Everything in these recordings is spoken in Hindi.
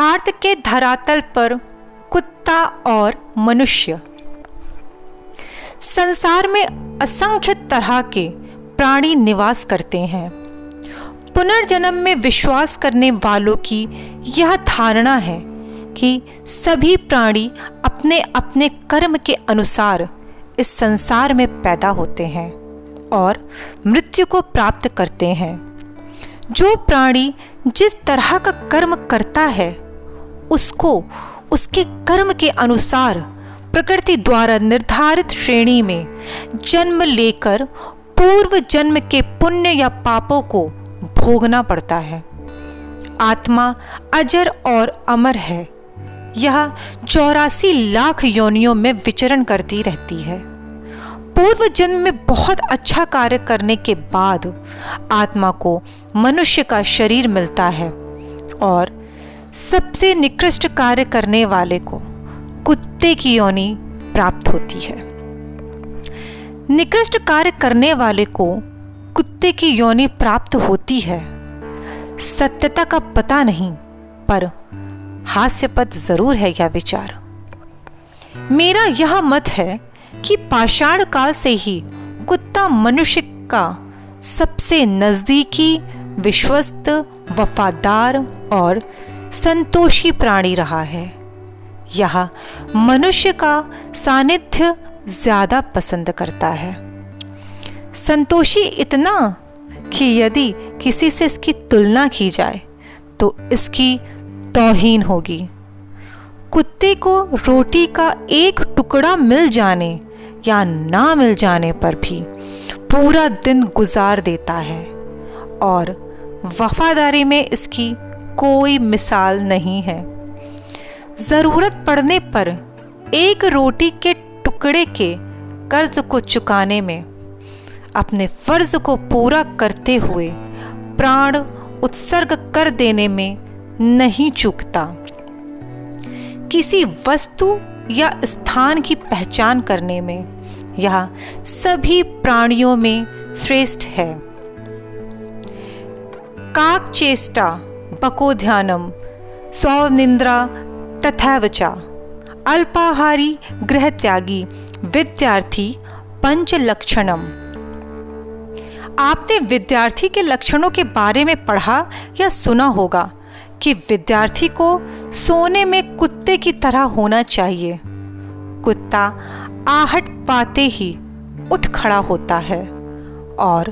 यथार्थ के धरातल पर कुत्ता और मनुष्य। संसार में असंख्य तरह के प्राणी निवास करते हैं। पुनर्जन्म में विश्वास करने वालों की यह धारणा है कि सभी प्राणी अपने अपने कर्म के अनुसार इस संसार में पैदा होते हैं और मृत्यु को प्राप्त करते हैं। जो प्राणी जिस तरह का कर्म करता है उसको उसके कर्म के अनुसार प्रकृति द्वारा निर्धारित श्रेणी में जन्म लेकर पूर्व जन्म के पुण्य या पापों को भोगना पड़ता है। आत्मा अजर और अमर है। यह 84 लाख योनियों में विचरण करती रहती है। पूर्व जन्म में बहुत अच्छा कार्य करने के बाद आत्मा को मनुष्य का शरीर मिलता है और सबसे निकृष्ट कार्य करने वाले को कुत्ते की योनि प्राप्त होती है। निकृष्ट कार्य करने वाले को कुत्ते की योनि प्राप्त होती है। सत्यता का पता नहीं, पर हास्यपद जरूर है यह विचार। मेरा यह मत है कि पाषाण काल से ही कुत्ता मनुष्य का सबसे नजदीकी, विश्वस्त, वफादार और संतोषी प्राणी रहा है। यह मनुष्य का सानिध्य ज्यादा पसंद करता है। संतोषी इतना कि यदि किसी से इसकी तुलना की जाए तो इसकी तौहीन होगी। कुत्ते को रोटी का एक टुकड़ा मिल जाने या ना मिल जाने पर भी पूरा दिन गुजार देता है और वफादारी में इसकी कोई मिसाल नहीं है। ज़रूरत पड़ने पर एक रोटी के टुकड़े के कर्ज को चुकाने में अपने फर्ज को पूरा करते हुए प्राण उत्सर्ग कर देने में नहीं चूकता। किसी वस्तु या स्थान की पहचान करने में यह सभी प्राणियों में श्रेष्ठ है। काक चेष्टा बकोध्यानम स्वनिंद्रा तथैवच अल्पाहारी गृहत्यागी विद्यार्थी पंचलक्षणम। आपने विद्यार्थी के लक्षणों के बारे में पढ़ा या सुना होगा कि विद्यार्थी को सोने में कुत्ते की तरह होना चाहिए। कुत्ता आहट पाते ही उठ खड़ा होता है और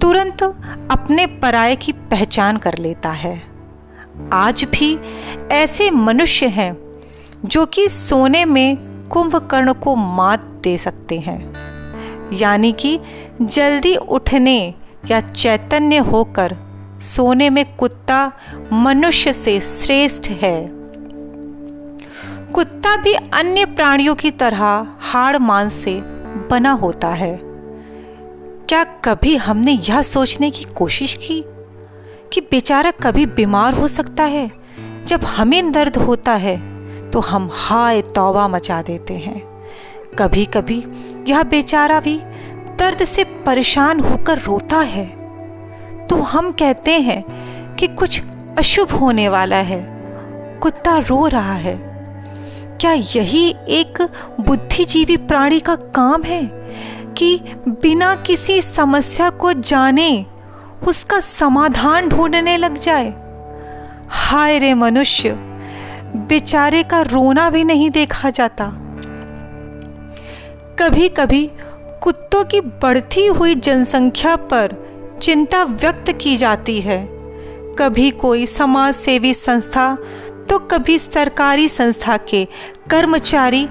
तुरंत अपने पराये की पहचान कर लेता है। आज भी ऐसे मनुष्य हैं जो कि सोने में कुंभकर्ण को मात दे सकते हैं, यानी कि जल्दी उठने या चैतन्य होकर सोने में कुत्ता मनुष्य से श्रेष्ठ है। कुत्ता भी अन्य प्राणियों की तरह हाड़ मांस से बना होता है। क्या कभी हमने यह सोचने की कोशिश की कि बेचारा कभी बीमार हो सकता है? जब हमें दर्द होता है तो हम हाय तौबा मचा देते हैं। कभी कभी यह बेचारा भी दर्द से परेशान होकर रोता है तो हम कहते हैं कि कुछ अशुभ होने वाला है, कुत्ता रो रहा है। क्या यही एक बुद्धिजीवी प्राणी का काम है कि बिना किसी समस्या को जाने उसका समाधान ढूंढने लग जाए? हाय रे मनुष्य, बेचारे का रोना भी नहीं देखा जाता। कभी कभी कुत्तों की बढ़ती हुई जनसंख्या पर चिंता व्यक्त की जाती है। कभी कोई समाज सेवी संस्था तो कभी सरकारी संस्था के कर्मचारी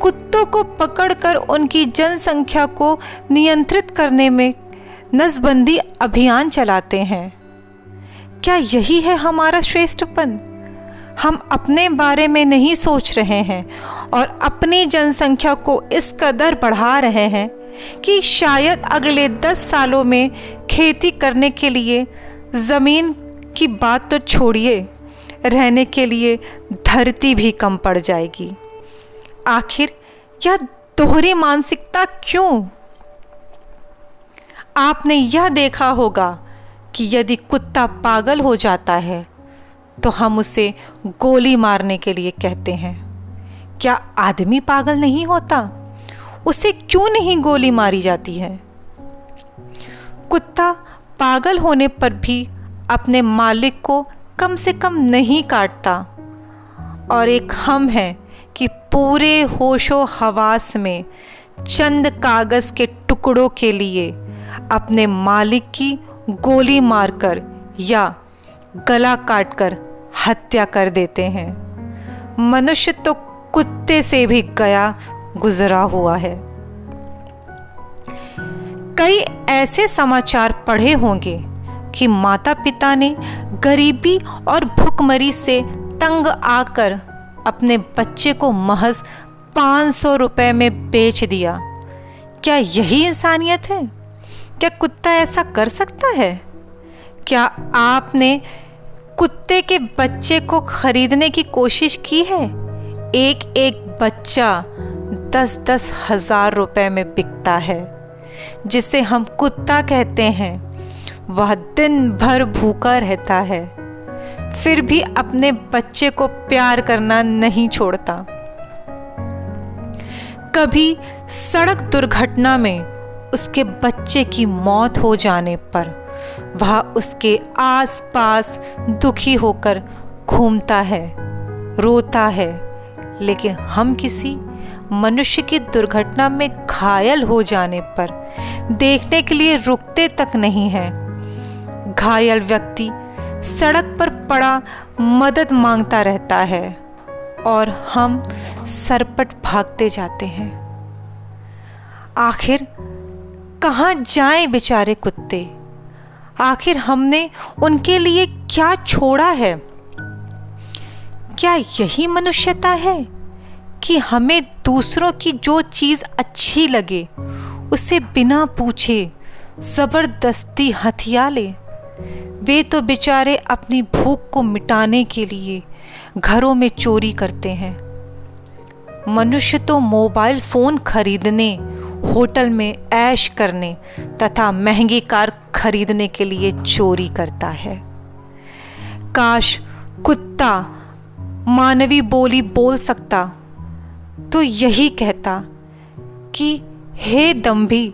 कुत्तों को पकड़कर उनकी जनसंख्या को नियंत्रित करने में नसबंदी अभियान चलाते हैं। क्या यही है हमारा श्रेष्ठपन? हम अपने बारे में नहीं सोच रहे हैं और अपनी जनसंख्या को इस कदर बढ़ा रहे हैं कि शायद अगले 10 सालों में खेती करने के लिए ज़मीन की बात तो छोड़िए, रहने के लिए धरती भी कम पड़ जाएगी। आखिर यह दोहरी मानसिकता क्यों? आपने यह देखा होगा कि यदि कुत्ता पागल हो जाता है तो हम उसे गोली मारने के लिए कहते हैं। क्या आदमी पागल नहीं होता? उसे क्यों नहीं गोली मारी जाती है? कुत्ता पागल होने पर भी अपने मालिक को कम से कम नहीं काटता, और एक हम हैं कि पूरे होशो हवास में चंद कागज़ के टुकड़ों के लिए अपने मालिक की गोली मारकर या गला काटकर हत्या कर देते हैं। मनुष्य तो कुत्ते से भी गया गुजरा हुआ है। कई ऐसे समाचार पढ़े होंगे कि माता पिता ने गरीबी और भुखमरी से तंग आकर अपने बच्चे को महज 500 रुपए में बेच दिया। क्या यही इंसानियत है? क्या कुत्ता ऐसा कर सकता है? क्या आपने कुत्ते के बच्चे को खरीदने की कोशिश की है? एक एक बच्चा 10-10 हजार रुपए में बिकता है। जिसे हम कुत्ता कहते हैं वह दिन भर भूखा रहता है, फिर भी अपने बच्चे को प्यार करना नहीं छोड़ता। कभी सड़क दुर्घटना में उसके बच्चे की मौत हो जाने पर वह उसके आसपास दुखी होकर घूमता है, रोता है, लेकिन हम किसी मनुष्य की दुर्घटना में घायल हो जाने पर देखने के लिए रुकते तक नहीं हैं। घायल व्यक्ति सड़क पर पड़ा मदद मांगता रहता है और हम सरपट भागते जाते हैं। आखिर कहाँ जाएं बेचारे कुत्ते? आखिर हमने उनके लिए क्या छोड़ा है? क्या यही मनुष्यता है कि हमें दूसरों की जो चीज़ अच्छी लगे उसे बिना पूछे ज़बरदस्ती हथिया ले? वे तो बेचारे अपनी भूख को मिटाने के लिए घरों में चोरी करते हैं। मनुष्य तो मोबाइल फ़ोन खरीदने, होटल में ऐश करने तथा महंगी कार खरीदने के लिए चोरी करता है। काश कुत्ता मानवी बोली बोल सकता तो यही कहता कि हे दंभी,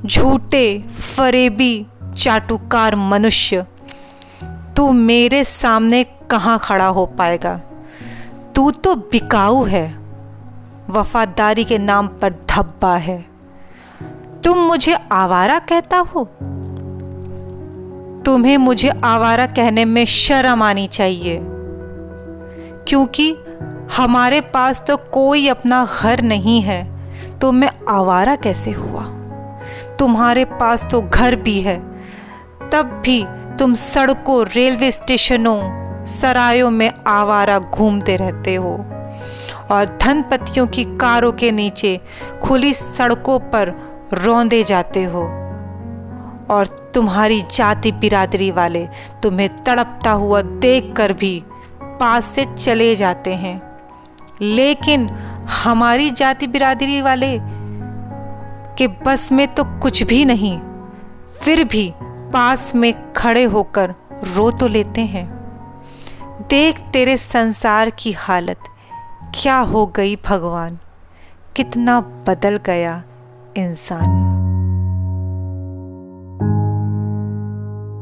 झूठे, फरेबी, चाटुकार मनुष्य, तू मेरे सामने कहाँ खड़ा हो पाएगा? तू तो बिकाऊ है, वफादारी के नाम पर धब्बा है। तुम मुझे आवारा कहता हो? तुम्हें मुझे आवारा कहने में शर्म आनी चाहिए, क्योंकि हमारे पास तो कोई अपना घर नहीं है, तो मैं आवारा कैसे हुआ? तुम्हारे पास तो घर भी है, तब भी तुम सड़कों, रेलवे स्टेशनों, सरायों में आवारा घूमते रहते हो और धनपतियों की कारों के नीचे खुली सड़कों पर रौंदे जाते हो, और तुम्हारी जाति बिरादरी वाले तुम्हें तड़पता हुआ देखकर भी पास से चले जाते हैं। लेकिन हमारी जाति बिरादरी वाले के बस में तो कुछ भी नहीं, फिर भी पास में खड़े होकर रो तो लेते हैं। देख तेरे संसार की हालत क्या हो गई भगवान, कितना बदल गया इंसान।